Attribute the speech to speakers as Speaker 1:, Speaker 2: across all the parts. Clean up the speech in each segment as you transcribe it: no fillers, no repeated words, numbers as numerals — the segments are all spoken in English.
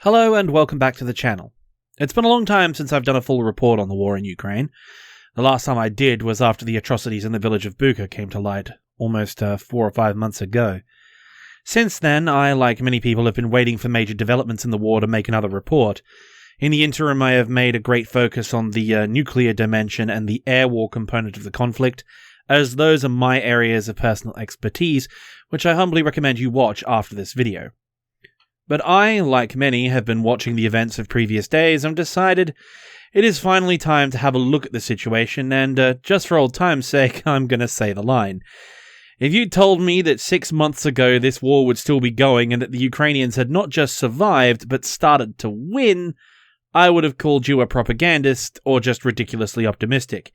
Speaker 1: Hello and welcome back to the channel. It's been a long time since I've done a full report on the war in Ukraine. The last time I did was after the atrocities in the village of Bucha came to light, almost 4 or 5 months ago. Since then, I, like many people, have been waiting for major developments in the war to make another report. In the interim, I have made a great focus on the nuclear dimension and the air war component of the conflict, as those are my areas of personal expertise, which I humbly recommend you watch after this video. But I, like many, have been watching the events of previous days and decided it is finally time to have a look at the situation, and just for old time's sake, I'm going to say the line. If you told me that 6 months ago this war would still be going and that the Ukrainians had not just survived but started to win, I would have called you a propagandist or just ridiculously optimistic.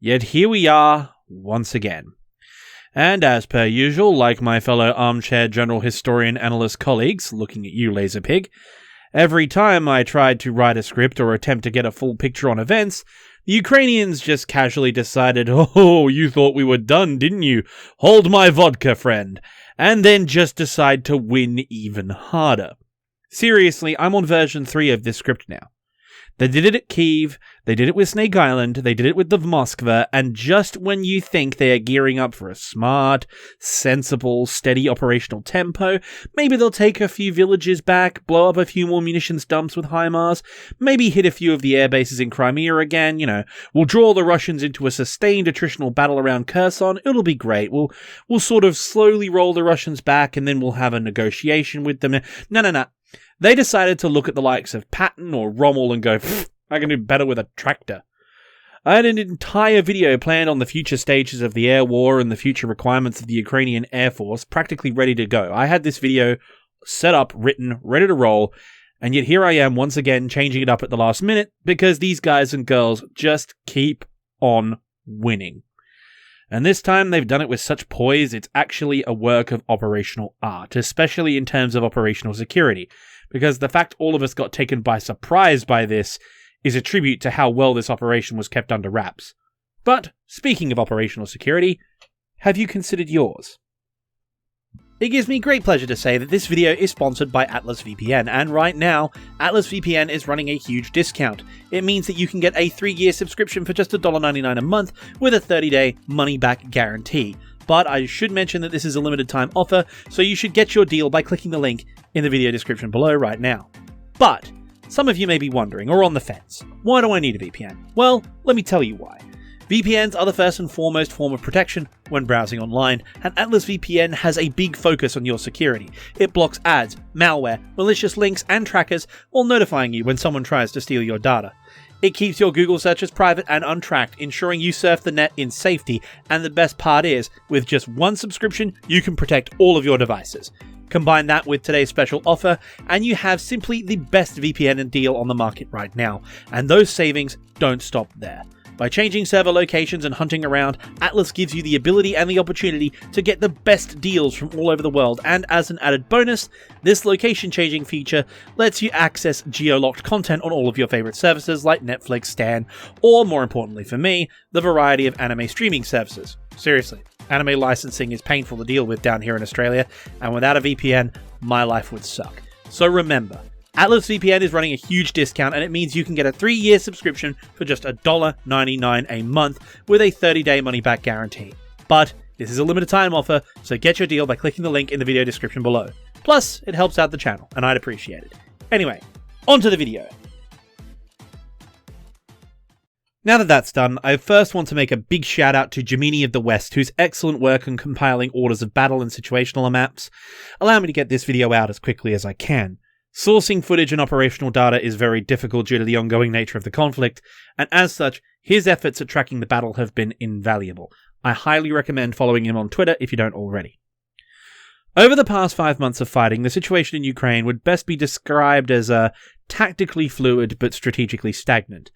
Speaker 1: Yet here we are, once again. And as per usual, like my fellow armchair general historian analyst colleagues, looking at you, Laserpig, every time I tried to write a script or attempt to get a full picture on events, the Ukrainians just casually decided, "Oh, you thought we were done, didn't you? Hold my vodka, friend," and then just decide to win even harder. Seriously, I'm on version 3 of this script now. They did it at Kyiv, they did it with Snake Island, they did it with the Moskva, and just when you think they are gearing up for a smart, sensible, steady operational tempo, maybe they'll take a few villages back, blow up a few more munitions dumps with HIMARS, maybe hit a few of the air bases in Crimea again, we'll draw the Russians into a sustained attritional battle around Kherson, it'll be great, we'll sort of slowly roll the Russians back and then we'll have a negotiation with them. No. They decided to look at the likes of Patton or Rommel and go, I can do better with a tractor. I had an entire video planned on the future stages of the air war and the future requirements of the Ukrainian Air Force practically ready to go. I had this video set up, written, ready to roll, and yet here I am once again changing it up at the last minute because these guys and girls just keep on winning. And this time they've done it with such poise, it's actually a work of operational art, especially in terms of operational security. Because the fact all of us got taken by surprise by this is a tribute to how well this operation was kept under wraps. But, speaking of operational security, have you considered yours? It gives me great pleasure to say that this video is sponsored by Atlas VPN, and right now, Atlas VPN is running a huge discount. It means that you can get a 3-year subscription for just $1.99 a month with a 30-day money-back guarantee. But I should mention that this is a limited time offer, so you should get your deal by clicking the link in the video description below right now. But some of you may be wondering, or on the fence, why do I need a VPN? Well, let me tell you why. VPNs are the first and foremost form of protection when browsing online, and Atlas VPN has a big focus on your security. It blocks ads, malware, malicious links, and trackers while notifying you when someone tries to steal your data. It keeps your Google searches private and untracked, ensuring you surf the net in safety, and the best part is, with just one subscription, you can protect all of your devices. Combine that with today's special offer, and you have simply the best VPN deal on the market right now, and those savings don't stop there. By changing server locations and hunting around, Atlas gives you the ability and the opportunity to get the best deals from all over the world, and as an added bonus, this location-changing feature lets you access geo-locked content on all of your favorite services like Netflix, Stan, or more importantly for me, the variety of anime streaming services. Seriously, anime licensing is painful to deal with down here in Australia, and without a VPN, my life would suck. So remember, Atlas VPN is running a huge discount, and it means you can get a 3-year subscription for just $1.99 a month with a 30-day money-back guarantee. But this is a limited time offer, so get your deal by clicking the link in the video description below. Plus, it helps out the channel, and I'd appreciate it. Anyway, on to the video. Now that that's done, I first want to make a big shout out to Gemini of the West, whose excellent work on compiling orders of battle and situational maps allow me to get this video out as quickly as I can. Sourcing footage and operational data is very difficult due to the ongoing nature of the conflict, and as such, his efforts at tracking the battle have been invaluable. I highly recommend following him on Twitter if you don't already. Over the past 5 months of fighting, the situation in Ukraine would best be described as tactically fluid but strategically stagnant.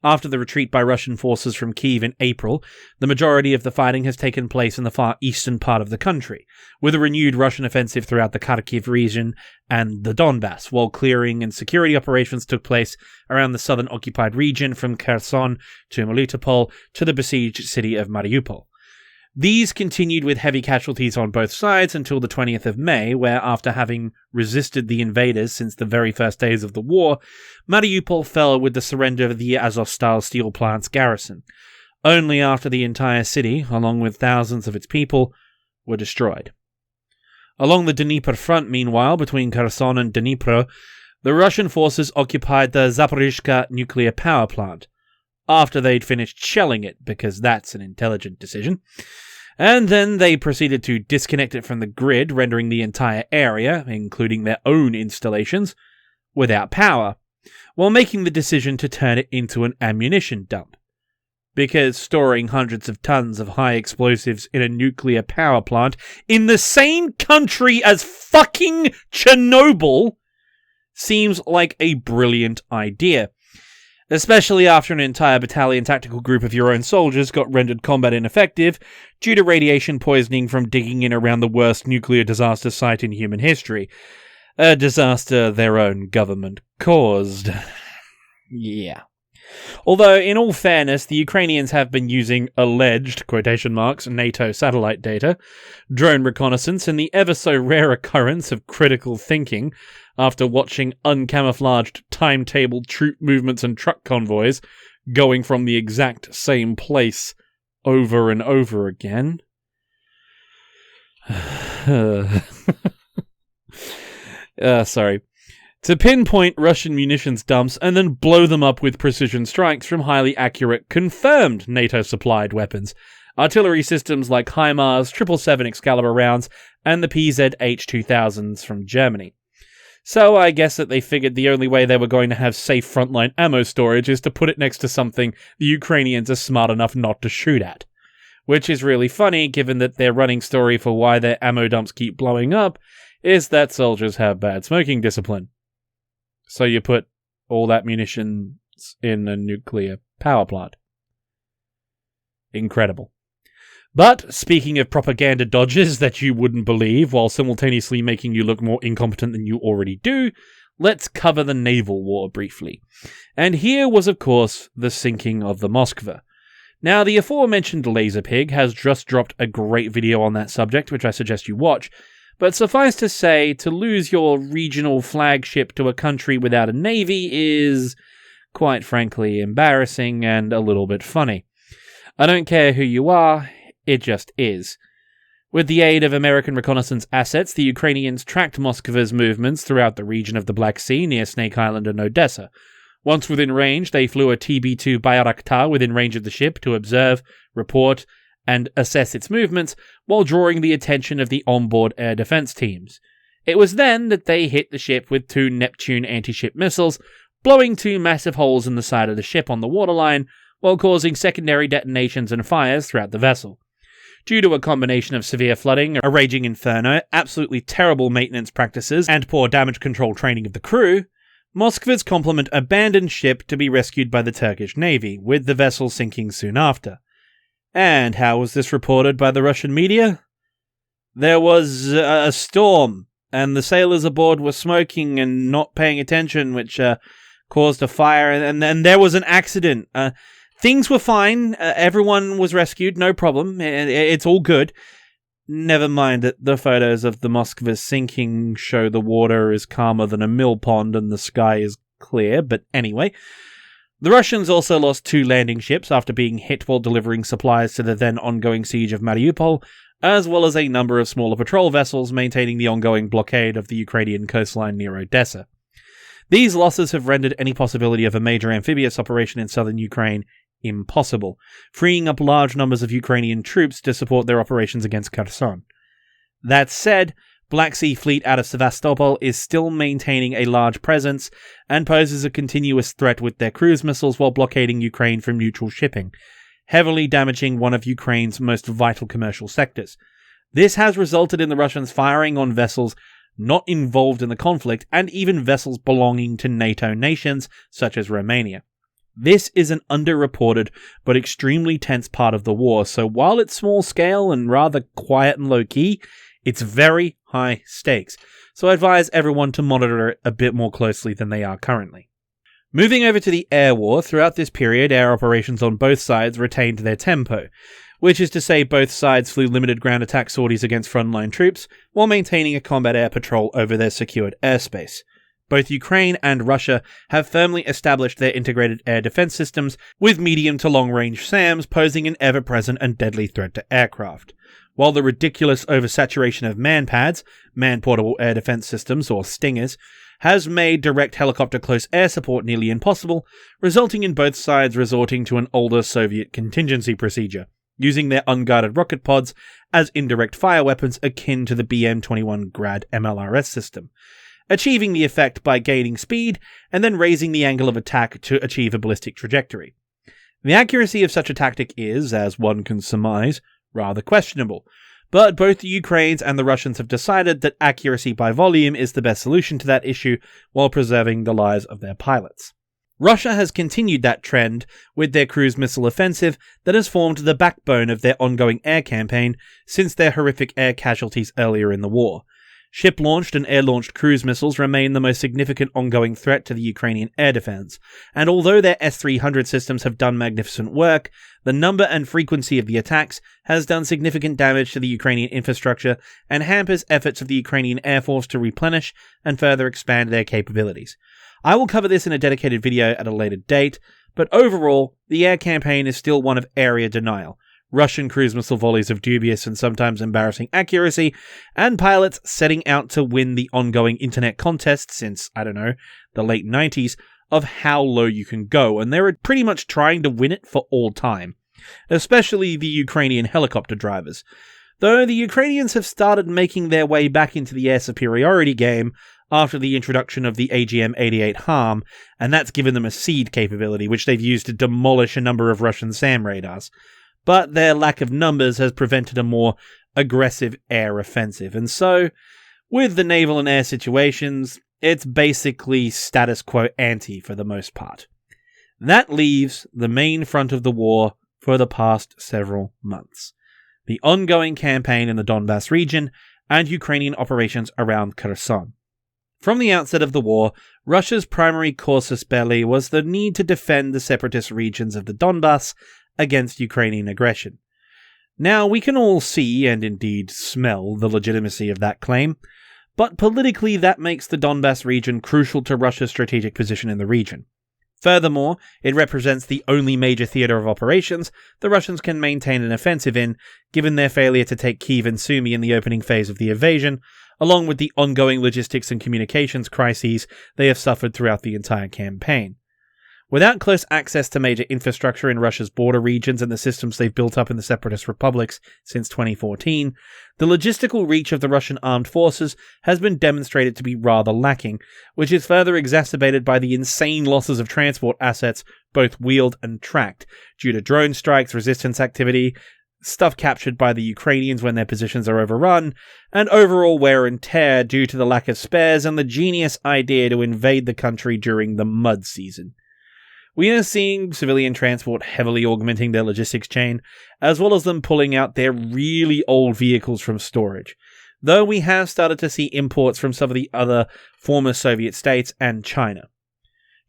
Speaker 1: After the retreat by Russian forces from Kyiv in April, the majority of the fighting has taken place in the far eastern part of the country, with a renewed Russian offensive throughout the Kharkiv region and the Donbass, while clearing and security operations took place around the southern occupied region from Kherson to Melitopol to the besieged city of Mariupol. These continued with heavy casualties on both sides until the 20th of May, where after having resisted the invaders since the very first days of the war, Mariupol fell with the surrender of the Azovstal steel plant's garrison, only after the entire city, along with thousands of its people, were destroyed. Along the Dnieper front, meanwhile, between Kherson and Dnipro, the Russian forces occupied the Zaporizhzhia nuclear power plant, after they'd finished shelling it, because that's an intelligent decision. And then they proceeded to disconnect it from the grid, rendering the entire area, including their own installations, without power, while making the decision to turn it into an ammunition dump. Because storing hundreds of tons of high explosives in a nuclear power plant in the same country as fucking Chernobyl seems like a brilliant idea. Especially after an entire battalion tactical group of your own soldiers got rendered combat ineffective due to radiation poisoning from digging in around the worst nuclear disaster site in human history. A disaster their own government caused. Yeah. Although, in all fairness, the Ukrainians have been using alleged, quotation marks, NATO satellite data, drone reconnaissance, and the ever-so-rare occurrence of critical thinking after watching uncamouflaged timetable troop movements and truck convoys going from the exact same place over and over again. Sorry. To pinpoint Russian munitions dumps and then blow them up with precision strikes from highly accurate, confirmed NATO-supplied weapons, artillery systems like HIMARS, 777 Excalibur rounds, and the PZH-2000s from Germany. So I guess that they figured the only way they were going to have safe frontline ammo storage is to put it next to something the Ukrainians are smart enough not to shoot at. Which is really funny, given that their running story for why their ammo dumps keep blowing up is that soldiers have bad smoking discipline. So you put all that munitions in a nuclear power plant. Incredible. But, speaking of propaganda dodges that you wouldn't believe, while simultaneously making you look more incompetent than you already do, let's cover the Naval War briefly. And here was, of course, the sinking of the Moskva. Now, the aforementioned Laserpig has just dropped a great video on that subject, which I suggest you watch, but suffice to say, to lose your regional flagship to a country without a navy is, quite frankly, embarrassing and a little bit funny. I don't care who you are, it just is. With the aid of American reconnaissance assets, the Ukrainians tracked Moskva's movements throughout the region of the Black Sea near Snake Island and Odessa. Once within range, they flew a TB-2 Bayraktar within range of the ship to observe, report, and assess its movements while drawing the attention of the onboard air defense teams. It was then that they hit the ship with 2 Neptune anti-ship missiles, blowing 2 massive holes in the side of the ship on the waterline, while causing secondary detonations and fires throughout the vessel. Due to a combination of severe flooding, a raging inferno, absolutely terrible maintenance practices, and poor damage control training of the crew, Moskva's complement abandoned ship to be rescued by the Turkish Navy, with the vessel sinking soon after. And how was this reported by the Russian media? There was a storm, and the sailors aboard were smoking and not paying attention, which caused a fire, and then there was an accident. Things were fine, everyone was rescued, no problem, it's all good. Never mind that the photos of the Moskva sinking show the water is calmer than a mill pond and the sky is clear, but anyway. The Russians also lost 2 landing ships after being hit while delivering supplies to the then ongoing siege of Mariupol, as well as a number of smaller patrol vessels maintaining the ongoing blockade of the Ukrainian coastline near Odessa. These losses have rendered any possibility of a major amphibious operation in southern Ukraine impossible, freeing up large numbers of Ukrainian troops to support their operations against Kherson. That said, Black Sea Fleet out of Sevastopol is still maintaining a large presence and poses a continuous threat with their cruise missiles while blockading Ukraine from neutral shipping, heavily damaging one of Ukraine's most vital commercial sectors. This has resulted in the Russians firing on vessels not involved in the conflict and even vessels belonging to NATO nations such as Romania. This is an underreported but extremely tense part of the war, so while it's small scale and rather quiet and low-key, it's very high stakes, so I advise everyone to monitor it a bit more closely than they are currently. Moving over to the air war, throughout this period, air operations on both sides retained their tempo, which is to say both sides flew limited ground attack sorties against frontline troops while maintaining a combat air patrol over their secured airspace. Both Ukraine and Russia have firmly established their integrated air defense systems, with medium to long-range SAMs posing an ever-present and deadly threat to aircraft. While the ridiculous oversaturation of MANPADS, Man-Portable Air Defense Systems, or Stingers, has made direct helicopter close air support nearly impossible, resulting in both sides resorting to an older Soviet contingency procedure, using their unguarded rocket pods as indirect fire weapons akin to the BM-21 Grad MLRS system, achieving the effect by gaining speed and then raising the angle of attack to achieve a ballistic trajectory. The accuracy of such a tactic is, as one can surmise, rather questionable, but both the Ukrainians and the Russians have decided that accuracy by volume is the best solution to that issue while preserving the lives of their pilots. Russia has continued that trend with their cruise missile offensive that has formed the backbone of their ongoing air campaign since their horrific air casualties earlier in the war. Ship-launched and air-launched cruise missiles remain the most significant ongoing threat to the Ukrainian air defense, and although their S-300 systems have done magnificent work, the number and frequency of the attacks has done significant damage to the Ukrainian infrastructure and hampers efforts of the Ukrainian Air Force to replenish and further expand their capabilities. I will cover this in a dedicated video at a later date, but overall, the air campaign is still one of area denial. Russian cruise missile volleys of dubious and sometimes embarrassing accuracy, and pilots setting out to win the ongoing internet contest since, the late 90s, of how low you can go, and they're pretty much trying to win it for all time, especially the Ukrainian helicopter drivers. Though the Ukrainians have started making their way back into the air superiority game after the introduction of the AGM-88 HARM, and that's given them a seed capability, which they've used to demolish a number of Russian SAM radars. But their lack of numbers has prevented a more aggressive air offensive, and so, with the naval and air situations, it's basically status quo ante for the most part. That leaves the main front of the war for the past several months: the ongoing campaign in the Donbass region and Ukrainian operations around Kherson. From the outset of the war, Russia's primary casus belli was the need to defend the separatist regions of the Donbass against Ukrainian aggression. Now, we can all see, and indeed smell, the legitimacy of that claim, but politically that makes the Donbass region crucial to Russia's strategic position in the region. Furthermore, it represents the only major theatre of operations the Russians can maintain an offensive in, given their failure to take Kyiv and Sumy in the opening phase of the invasion, along with the ongoing logistics and communications crises they have suffered throughout the entire campaign. Without close access to major infrastructure in Russia's border regions and the systems they've built up in the separatist republics since 2014, the logistical reach of the Russian armed forces has been demonstrated to be rather lacking, which is further exacerbated by the insane losses of transport assets, both wheeled and tracked, due to drone strikes, resistance activity, stuff captured by the Ukrainians when their positions are overrun, and overall wear and tear due to the lack of spares and the genius idea to invade the country during the mud season. We are seeing civilian transport heavily augmenting their logistics chain, as well as them pulling out their really old vehicles from storage, though we have started to see imports from some of the other former Soviet states and China.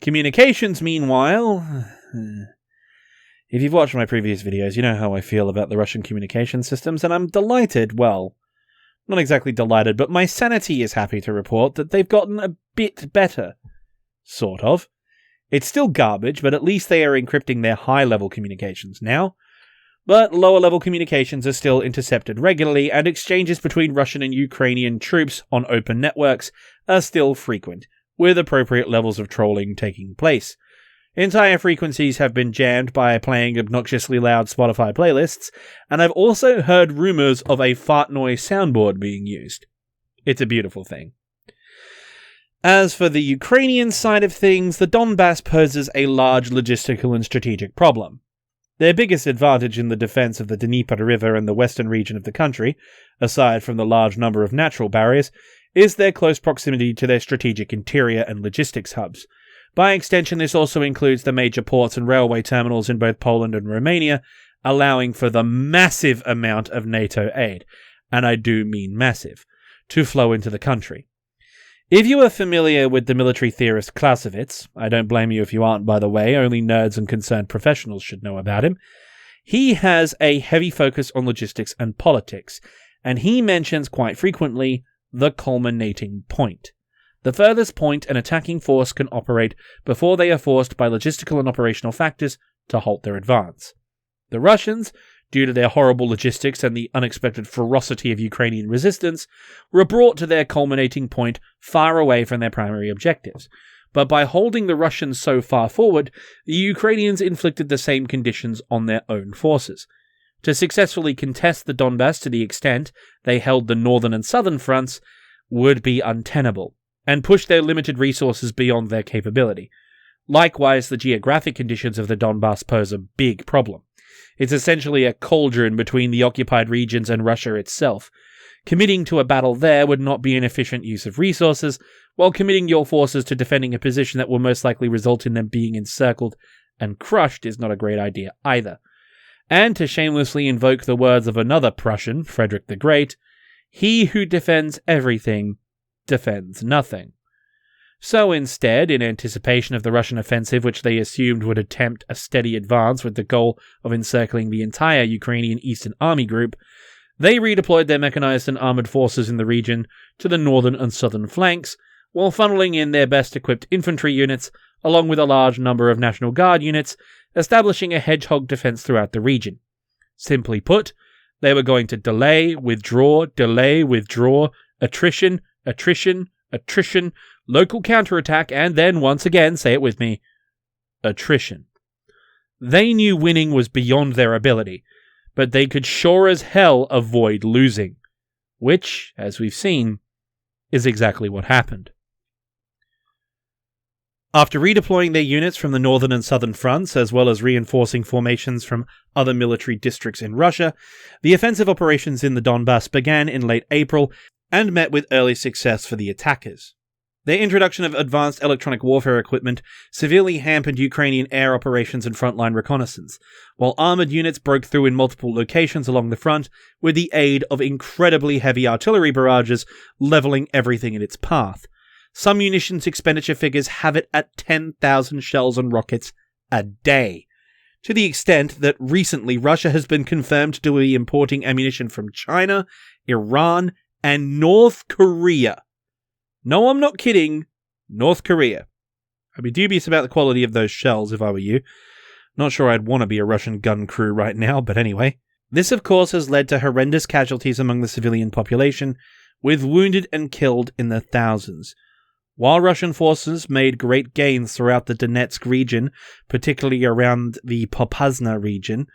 Speaker 1: Communications, meanwhile... If you've watched my previous videos, you know how I feel about the Russian communication systems, and I'm delighted, well, not exactly delighted, but my sanity is happy to report that they've gotten a bit better. Sort of. It's still garbage, but at least they are encrypting their high-level communications now. But lower-level communications are still intercepted regularly, and exchanges between Russian and Ukrainian troops on open networks are still frequent, with appropriate levels of trolling taking place. Entire frequencies have been jammed by playing obnoxiously loud Spotify playlists, and I've also heard rumours of a fart noise soundboard being used. It's a beautiful thing. As for the Ukrainian side of things, the Donbass poses a large logistical and strategic problem. Their biggest advantage in the defense of the Dnieper River and the western region of the country, aside from the large number of natural barriers, is their close proximity to their strategic interior and logistics hubs. By extension, this also includes the major ports and railway terminals in both Poland and Romania, allowing for the massive amount of NATO aid, and I do mean massive, to flow into the country. If you are familiar with the military theorist Clausewitz, I don't blame you if you aren't, by the way, only nerds and concerned professionals should know about him, He has a heavy focus on logistics and politics, and he mentions quite frequently the culminating point. The furthest point an attacking force can operate before they are forced by logistical and operational factors to halt their advance. The Russians, due to their horrible logistics and the unexpected ferocity of Ukrainian resistance, were brought to their culminating point far away from their primary objectives. But by holding the Russians so far forward, the Ukrainians inflicted the same conditions on their own forces. To successfully contest the Donbass to the extent they held the northern and southern fronts would be untenable, and push their limited resources beyond their capability. Likewise, the geographic conditions of the Donbass pose a big problem. It's essentially a cauldron between the occupied regions and Russia itself. Committing to a battle there would not be an efficient use of resources, while committing your forces to defending a position that will most likely result in them being encircled and crushed is not a great idea either. And to shamelessly invoke the words of another Prussian, Frederick the Great, he who defends everything defends nothing. So instead, in anticipation of the Russian offensive, which they assumed would attempt a steady advance with the goal of encircling the entire Ukrainian Eastern Army group, they redeployed their mechanized and armored forces in the region to the northern and southern flanks, while funneling in their best-equipped infantry units, along with a large number of National Guard units, establishing a hedgehog defense throughout the region. Simply put, they were going to delay, withdraw, attrition, local counterattack, and then, once again, say it with me, attrition. They knew winning was beyond their ability, but they could sure as hell avoid losing, which, as we've seen, is exactly what happened. After redeploying their units from the northern and southern fronts, as well as reinforcing formations from other military districts in Russia, the offensive operations in the Donbass began in late April and met with early success for the attackers. Their introduction of advanced electronic warfare equipment severely hampered Ukrainian air operations and frontline reconnaissance, while armoured units broke through in multiple locations along the front with the aid of incredibly heavy artillery barrages levelling everything in its path. Some munitions expenditure figures have it at 10,000 shells and rockets a day, to the extent that recently Russia has been confirmed to be importing ammunition from China, Iran, and North Korea. No, I'm not kidding. North Korea. I'd be dubious about the quality of those shells if I were you. Not sure I'd want to be a Russian gun crew right now, but anyway. This, of course, has led to horrendous casualties among the civilian population, with wounded and killed in the thousands. While Russian forces made great gains throughout the Donetsk region, particularly around the Popasna region,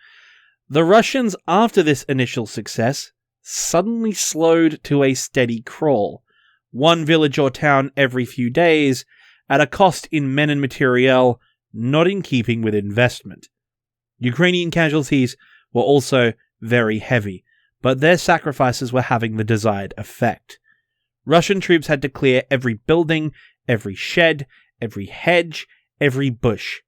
Speaker 1: the Russians, after this initial success, suddenly slowed to a steady crawl. One village or town every few days, at a cost in men and materiel not in keeping with investment. Ukrainian casualties were also very heavy, but their sacrifices were having the desired effect. Russian troops had to clear every building, every shed, every hedge, every bush.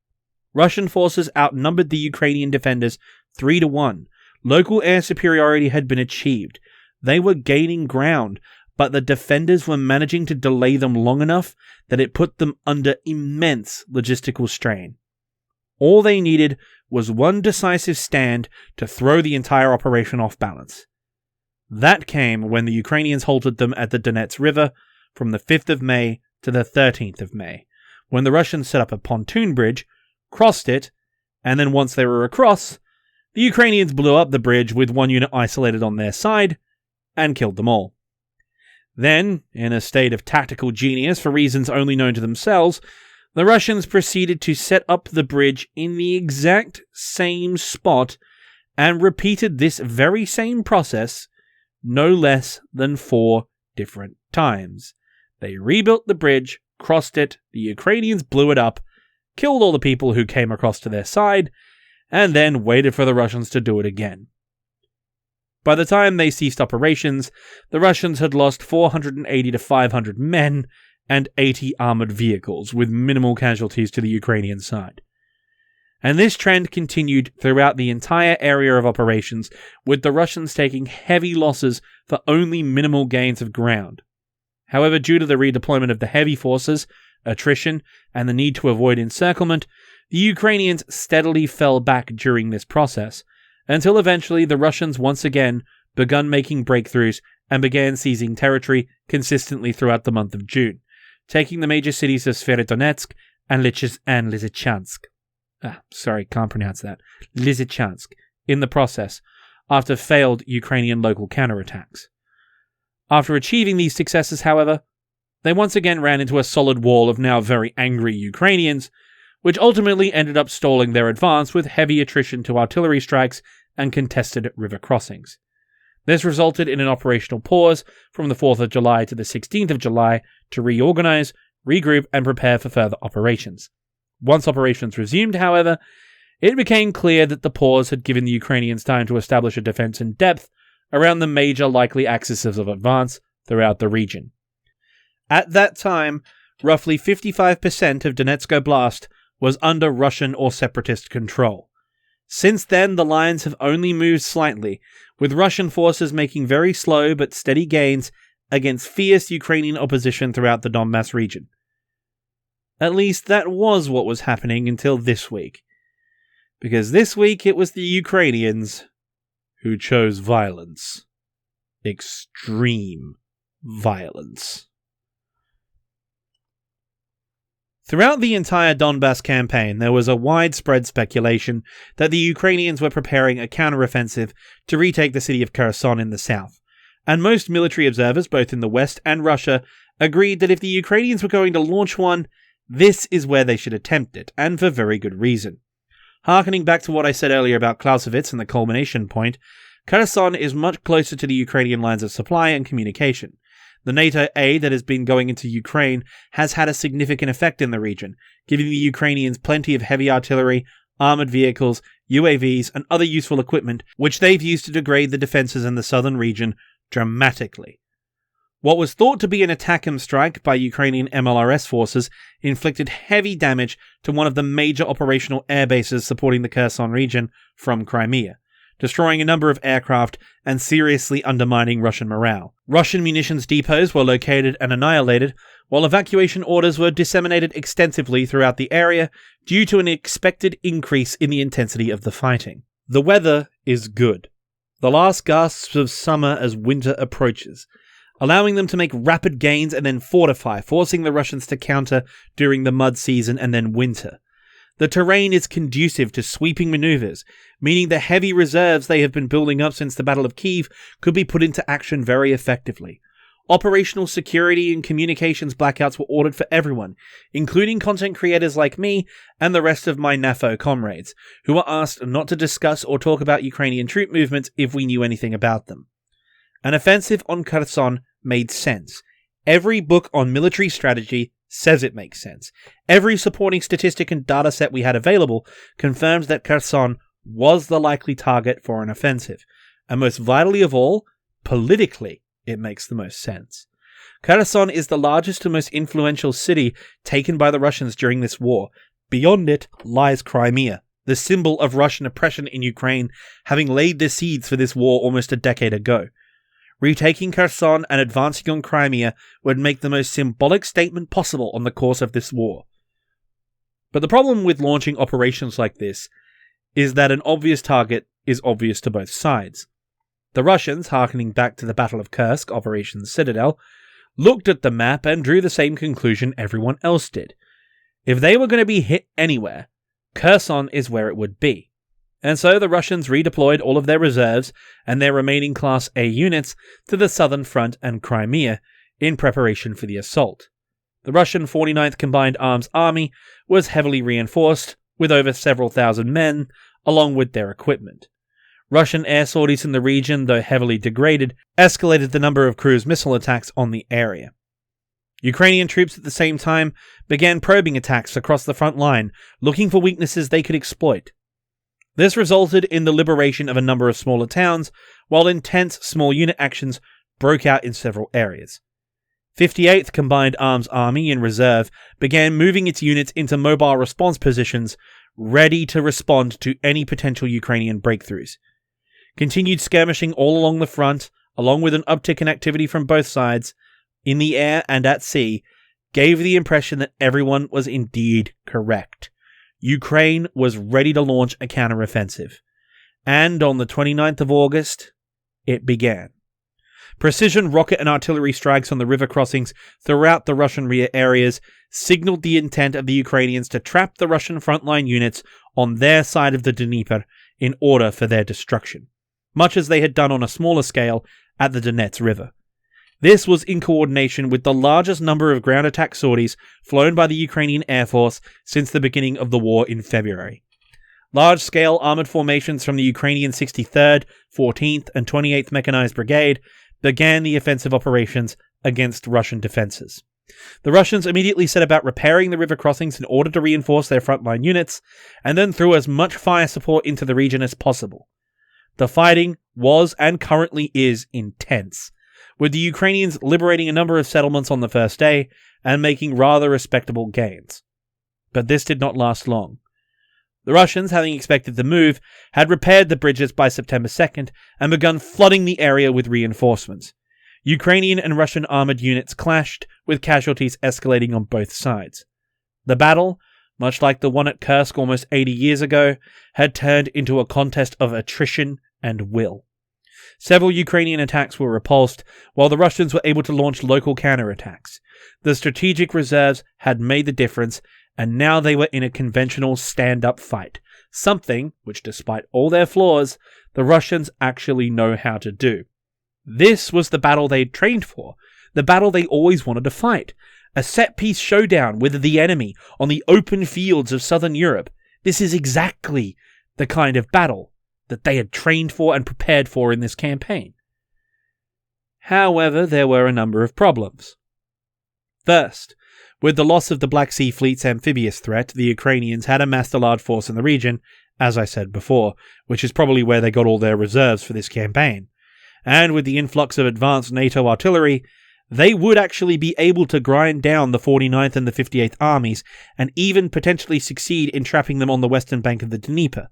Speaker 1: Russian forces outnumbered the Ukrainian defenders 3-1. Local air superiority had been achieved. They were gaining ground, but the defenders were managing to delay them long enough that it put them under immense logistical strain. All they needed was one decisive stand to throw the entire operation off balance. That came when the Ukrainians halted them at the Donets River from the 5th of May to the 13th of May, when the Russians set up a pontoon bridge, crossed it, and then once they were across, the Ukrainians blew up the bridge with one unit isolated on their side, and killed them all. Then, in a state of tactical genius for reasons only known to themselves, the Russians proceeded to set up the bridge in the exact same spot and repeated this very same process no less than 4 different times. They rebuilt the bridge, crossed it, the Ukrainians blew it up, killed all the people who came across to their side, and then waited for the Russians to do it again. By the time they ceased operations, the Russians had lost 480 to 500 men and 80 armoured vehicles, with minimal casualties to the Ukrainian side. And this trend continued throughout the entire area of operations, with the Russians taking heavy losses for only minimal gains of ground. However, due to the redeployment of the heavy forces, attrition, and the need to avoid encirclement, the Ukrainians steadily fell back during this process, until eventually the Russians once again begun making breakthroughs and began seizing territory consistently throughout the month of June, taking the major cities of Sverdlovsk and Lysychansk. Lysychansk, in the process, after failed Ukrainian local counterattacks. After achieving these successes, however, they once again ran into a solid wall of now very angry Ukrainians, which ultimately ended up stalling their advance with heavy attrition to artillery strikes and contested river crossings. This resulted in an operational pause from the 4th of July to the 16th of July to reorganize, regroup, and prepare for further operations. Once operations resumed, however, it became clear that the pause had given the Ukrainians time to establish a defense in depth around the major likely axes of advance throughout the region. At that time, roughly 55% of Donetsk Oblast was under Russian or separatist control. Since then, the lines have only moved slightly, with Russian forces making very slow but steady gains against fierce Ukrainian opposition throughout the Donbass region. At least that was what was happening until this week. Because this week it was the Ukrainians who chose violence. Extreme violence. Throughout the entire Donbass campaign, there was a widespread speculation that the Ukrainians were preparing a counteroffensive to retake the city of Kherson in the south, and most military observers, both in the West and Russia, agreed that if the Ukrainians were going to launch one, this is where they should attempt it, and for very good reason. Harkening back to what I said earlier about Clausewitz and the culmination point, Kherson is much closer to the Ukrainian lines of supply and communication. The NATO aid that has been going into Ukraine has had a significant effect in the region, giving the Ukrainians plenty of heavy artillery, armoured vehicles, UAVs, and other useful equipment, which they've used to degrade the defences in the southern region dramatically. What was thought to be an attack-em strike by Ukrainian MLRS forces inflicted heavy damage to one of the major operational air bases supporting the Kherson region from Crimea, destroying a number of aircraft and seriously undermining Russian morale. Russian munitions depots were located and annihilated, while evacuation orders were disseminated extensively throughout the area due to an expected increase in the intensity of the fighting. The weather is good. The last gasps of summer as winter approaches, allowing them to make rapid gains and then fortify, forcing the Russians to counter during the mud season and then winter. The terrain is conducive to sweeping maneuvers, meaning the heavy reserves they have been building up since the Battle of Kyiv could be put into action very effectively. Operational security and communications blackouts were ordered for everyone, including content creators like me and the rest of my NAFO comrades, who were asked not to discuss or talk about Ukrainian troop movements if we knew anything about them. An offensive on Kherson made sense. Every book on military strategy says it makes sense. Every supporting statistic and data set we had available confirms that Kherson was the likely target for an offensive. And most vitally of all, politically, it makes the most sense. Kherson is the largest and most influential city taken by the Russians during this war. Beyond it lies Crimea, the symbol of Russian oppression in Ukraine, having laid the seeds for this war almost a decade ago. Retaking Kherson and advancing on Crimea would make the most symbolic statement possible on the course of this war. But the problem with launching operations like this is that an obvious target is obvious to both sides. The Russians, harkening back to the Battle of Kursk, Operation Citadel, looked at the map and drew the same conclusion everyone else did. If they were going to be hit anywhere, Kherson is where it would be. And so the Russians redeployed all of their reserves and their remaining Class A units to the southern front and Crimea in preparation for the assault. The Russian 49th Combined Arms Army was heavily reinforced with over several thousand men, along with their equipment. Russian air sorties in the region, though heavily degraded, escalated the number of cruise missile attacks on the area. Ukrainian troops at the same time began probing attacks across the front line, looking for weaknesses they could exploit. This resulted in the liberation of a number of smaller towns, while intense small unit actions broke out in several areas. 58th Combined Arms Army in reserve began moving its units into mobile response positions, ready to respond to any potential Ukrainian breakthroughs. Continued skirmishing all along the front, along with an uptick in activity from both sides, in the air and at sea, gave the impression that everyone was indeed correct. Ukraine was ready to launch a counteroffensive. And on the 29th of August, it began. Precision rocket and artillery strikes on the river crossings throughout the Russian rear areas signaled the intent of the Ukrainians to trap the Russian frontline units on their side of the Dnieper in order for their destruction, much as they had done on a smaller scale at the Donets River. This was in coordination with the largest number of ground attack sorties flown by the Ukrainian Air Force since the beginning of the war in February. Large-scale armoured formations from the Ukrainian 63rd, 14th and 28th Mechanized Brigade began the offensive operations against Russian defences. The Russians immediately set about repairing the river crossings in order to reinforce their frontline units, and then threw as much fire support into the region as possible. The fighting was and currently is intense, with the Ukrainians liberating a number of settlements on the first day and making rather respectable gains. But this did not last long. The Russians, having expected the move, had repaired the bridges by September 2nd and begun flooding the area with reinforcements. Ukrainian and Russian armoured units clashed, with casualties escalating on both sides. The battle, much like the one at Kursk almost 80 years ago, had turned into a contest of attrition and will. Several Ukrainian attacks were repulsed, while the Russians were able to launch local counterattacks. The strategic reserves had made the difference, and now they were in a conventional stand-up fight, something which, despite all their flaws, the Russians actually know how to do. This was the battle they'd trained for, the battle they always wanted to fight, a set-piece showdown with the enemy on the open fields of southern Europe. This is exactly the kind of battle that they had trained for and prepared for in this campaign. However, there were a number of problems. First, with the loss of the Black Sea Fleet's amphibious threat, the Ukrainians had amassed a large force in the region, as I said before, which is probably where they got all their reserves for this campaign. And with the influx of advanced NATO artillery, they would actually be able to grind down the 49th and the 58th armies, and even potentially succeed in trapping them on the western bank of the Dnieper.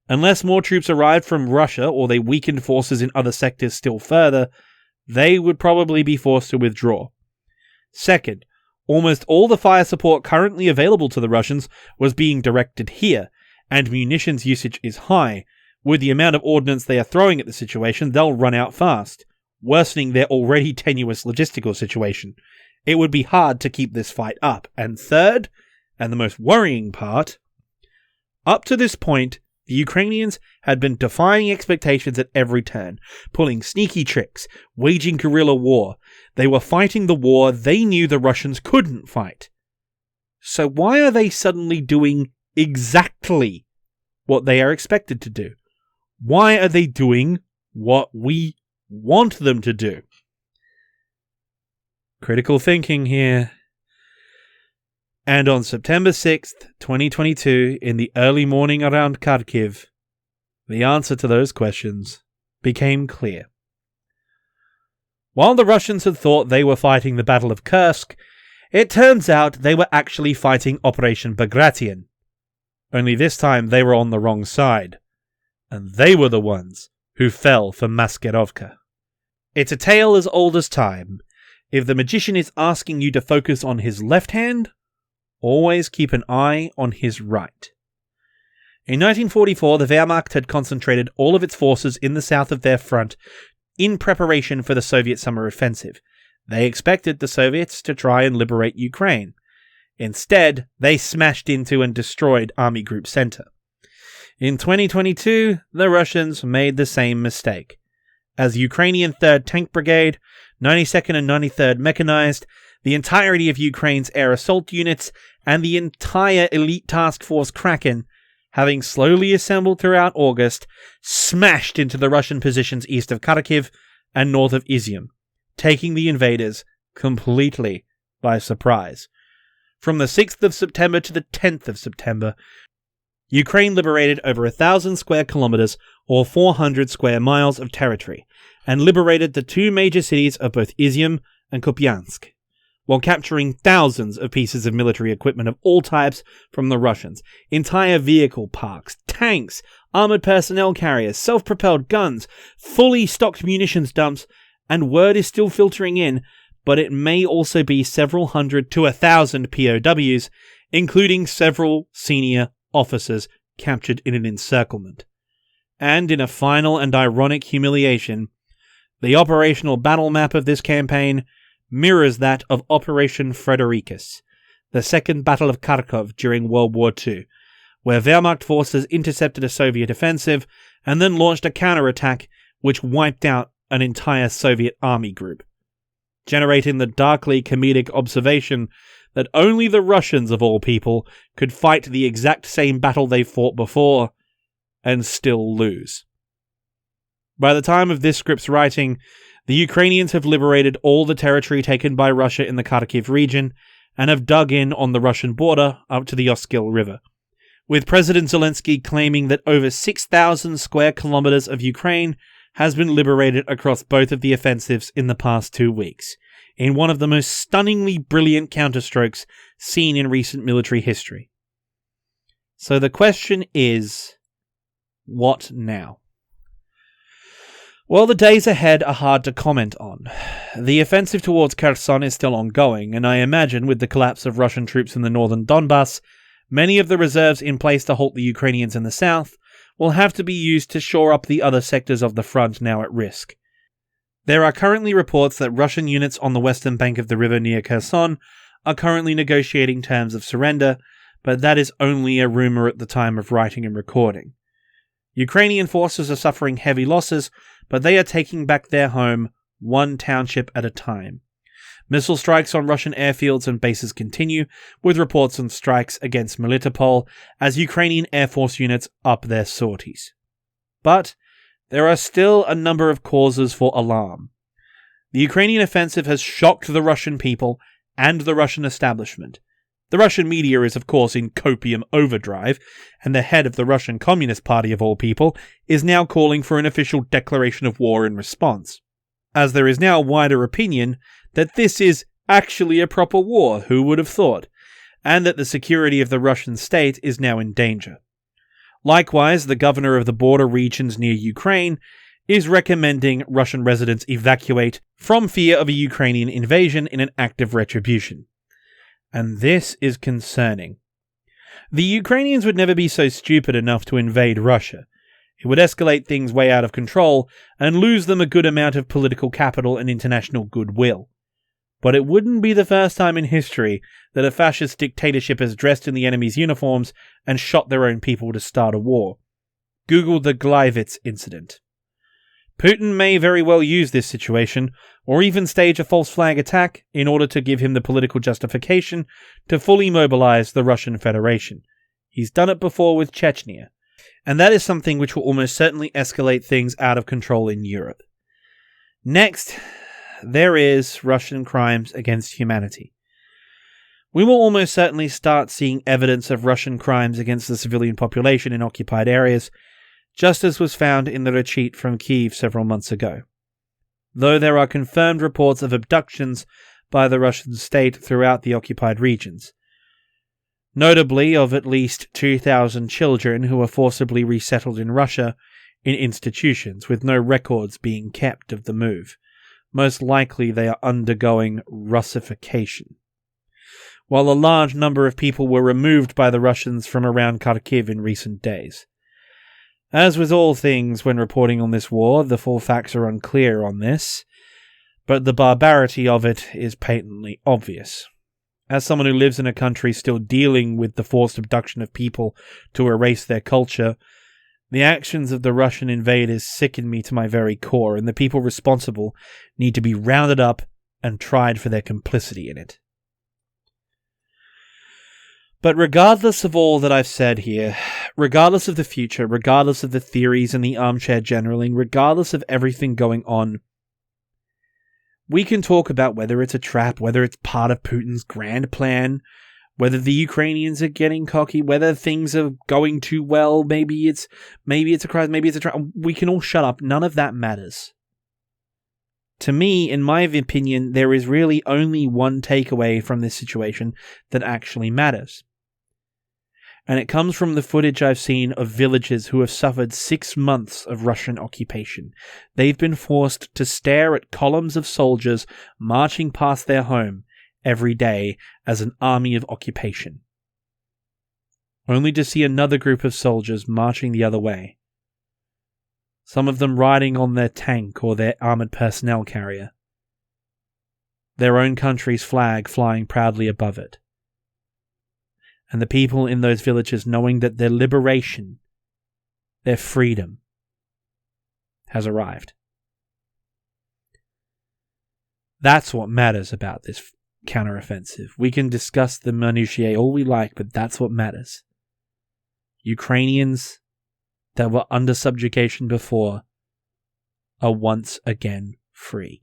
Speaker 1: Unless more troops arrived from Russia, or they weakened forces in other sectors still further, they would probably be forced to withdraw. Second, almost all the fire support currently available to the Russians was being directed here, and munitions usage is high. With the amount of ordnance they are throwing at the situation, they'll run out fast, worsening their already tenuous logistical situation. It would be hard to keep this fight up. And third, and the most worrying part, up to this point, the Ukrainians had been defying expectations at every turn, pulling sneaky tricks, waging guerrilla war. They were fighting the war they knew the Russians couldn't fight. So why are they suddenly doing exactly what they are expected to do? Why are they doing what we want them to do? Critical thinking here. And on September 6th, 2022, in the early morning around Kharkiv, the answer to those questions became clear. While the Russians had thought they were fighting the Battle of Kursk, it turns out they were actually fighting Operation Bagration. Only this time they were on the wrong side, and they were the ones who fell for Maskerovka. It's a tale as old as time. If the magician is asking you to focus on his left hand, always keep an eye on his right. In 1944, the Wehrmacht had concentrated all of its forces in the south of their front in preparation for the Soviet summer offensive. They expected the Soviets to try and liberate Ukraine. Instead, they smashed into and destroyed Army Group Center. In 2022, the Russians made the same mistake. As Ukrainian 3rd Tank Brigade, 92nd and 93rd Mechanized, the entirety of Ukraine's air assault units, and the entire elite task force Kraken, having slowly assembled throughout August, smashed into the Russian positions east of Kharkiv and north of Izium, taking the invaders completely by surprise. From the 6th of September to the 10th of September, Ukraine liberated over 1,000 square kilometers, or 400 square miles of territory, and liberated the two major cities of both Izium and Kupiansk, while capturing thousands of pieces of military equipment of all types from the Russians, entire vehicle parks, tanks, armored personnel carriers, self-propelled guns, fully stocked munitions dumps, and word is still filtering in, but it may also be several hundred to 1,000 POWs, including several senior officers captured in an encirclement. And in a final and ironic humiliation, the operational battle map of this campaign mirrors that of Operation Frederikus, the Second Battle of Kharkov during World War II, where Wehrmacht forces intercepted a Soviet offensive and then launched a counterattack which wiped out an entire Soviet army group, generating the darkly comedic observation that only the Russians, of all people, could fight the exact same battle they fought before and still lose. By the time of this script's writing, the Ukrainians have liberated all the territory taken by Russia in the Kharkiv region and have dug in on the Russian border up to the Oskil River, with President Zelensky claiming that over 6,000 square kilometers of Ukraine has been liberated across both of the offensives in the past 2 weeks, in one of the most stunningly brilliant counterstrokes seen in recent military history. So the question is, what now? Well, the days ahead are hard to comment on. The offensive towards Kherson is still ongoing, and I imagine with the collapse of Russian troops in the northern Donbass, many of the reserves in place to halt the Ukrainians in the south will have to be used to shore up the other sectors of the front now at risk. There are currently reports that Russian units on the western bank of the river near Kherson are currently negotiating terms of surrender, but that is only a rumour at the time of writing and recording. Ukrainian forces are suffering heavy losses, but they are taking back their home one township at a time. Missile strikes on Russian airfields and bases continue, with reports on strikes against Melitopol as Ukrainian Air Force units up their sorties. But there are still a number of causes for alarm. The Ukrainian offensive has shocked the Russian people and the Russian establishment. The Russian media is, of course, in copium overdrive, and the head of the Russian Communist Party, of all people, is now calling for an official declaration of war in response, as there is now wider opinion that this is actually a proper war, who would have thought, and that the security of the Russian state is now in danger. Likewise, the governor of the border regions near Ukraine is recommending Russian residents evacuate from fear of a Ukrainian invasion in an act of retribution. And this is concerning. The Ukrainians would never be so stupid enough to invade Russia. It would escalate things way out of control and lose them a good amount of political capital and international goodwill. But it wouldn't be the first time in history that a fascist dictatorship has dressed in the enemy's uniforms and shot their own people to start a war. Google the Gleiwitz incident. Putin may very well use this situation, or even stage a false flag attack in order to give him the political justification to fully mobilize the Russian Federation. He's done it before with Chechnya, and that is something which will almost certainly escalate things out of control in Europe. Next, there is Russian crimes against humanity. We will almost certainly start seeing evidence of Russian crimes against the civilian population in occupied areas, just as was found in the retreat from Kyiv several months ago. Though there are confirmed reports of abductions by the Russian state throughout the occupied regions, notably of at least 2,000 children who were forcibly resettled in Russia in institutions with no records being kept of the move. Most likely they are undergoing Russification. While a large number of people were removed by the Russians from around Kharkiv in recent days. As with all things when reporting on this war, the full facts are unclear on this, but the barbarity of it is patently obvious. As someone who lives in a country still dealing with the forced abduction of people to erase their culture, the actions of the Russian invaders sicken me to my very core, and the people responsible need to be rounded up and tried for their complicity in it. But regardless of all that I've said here, regardless of the future, regardless of the theories and the armchair generaling, regardless of everything going on, we can talk about whether it's a trap, whether it's part of Putin's grand plan, whether the Ukrainians are getting cocky, whether things are going too well, maybe it's a crisis, maybe it's a trap. We can all shut up. None of that matters. To me, in my opinion, there is really only one takeaway from this situation that actually matters. And it comes from the footage I've seen of villagers who have suffered 6 months of Russian occupation. They've been forced to stare at columns of soldiers marching past their home every day as an army of occupation, only to see another group of soldiers marching the other way, some of them riding on their tank or their armoured personnel carrier, their own country's flag flying proudly above it, and the people in those villages knowing that their liberation, their freedom, has arrived. That's what matters about this counteroffensive. We can discuss the minutiae all we like, but that's what matters. Ukrainians that were under subjugation before are once again free.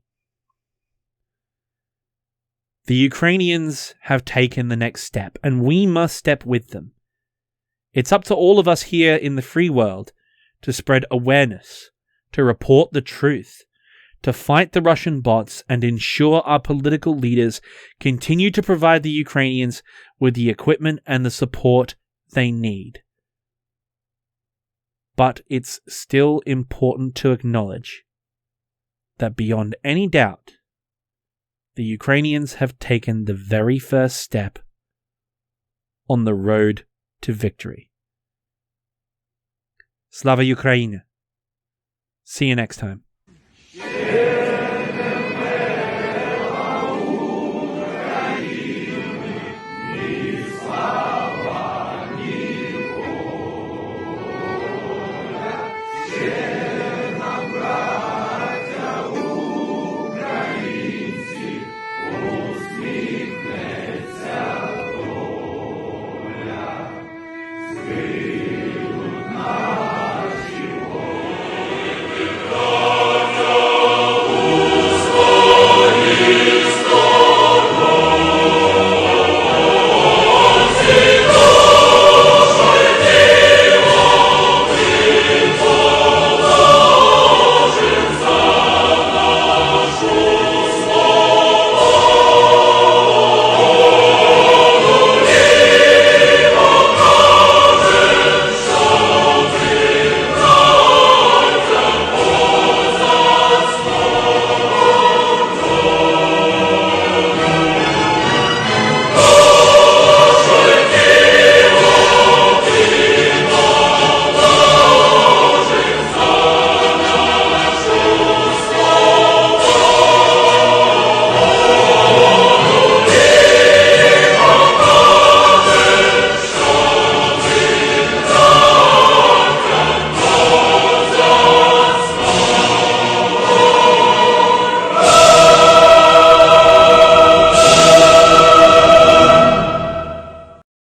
Speaker 1: The Ukrainians have taken the next step, and we must step with them. It's up to all of us here in the free world to spread awareness, to report the truth, to fight the Russian bots, and ensure our political leaders continue to provide the Ukrainians with the equipment and the support they need. But it's still important to acknowledge that beyond any doubt, the Ukrainians have taken the very first step on the road to victory. Slava Ukraine. See you next time.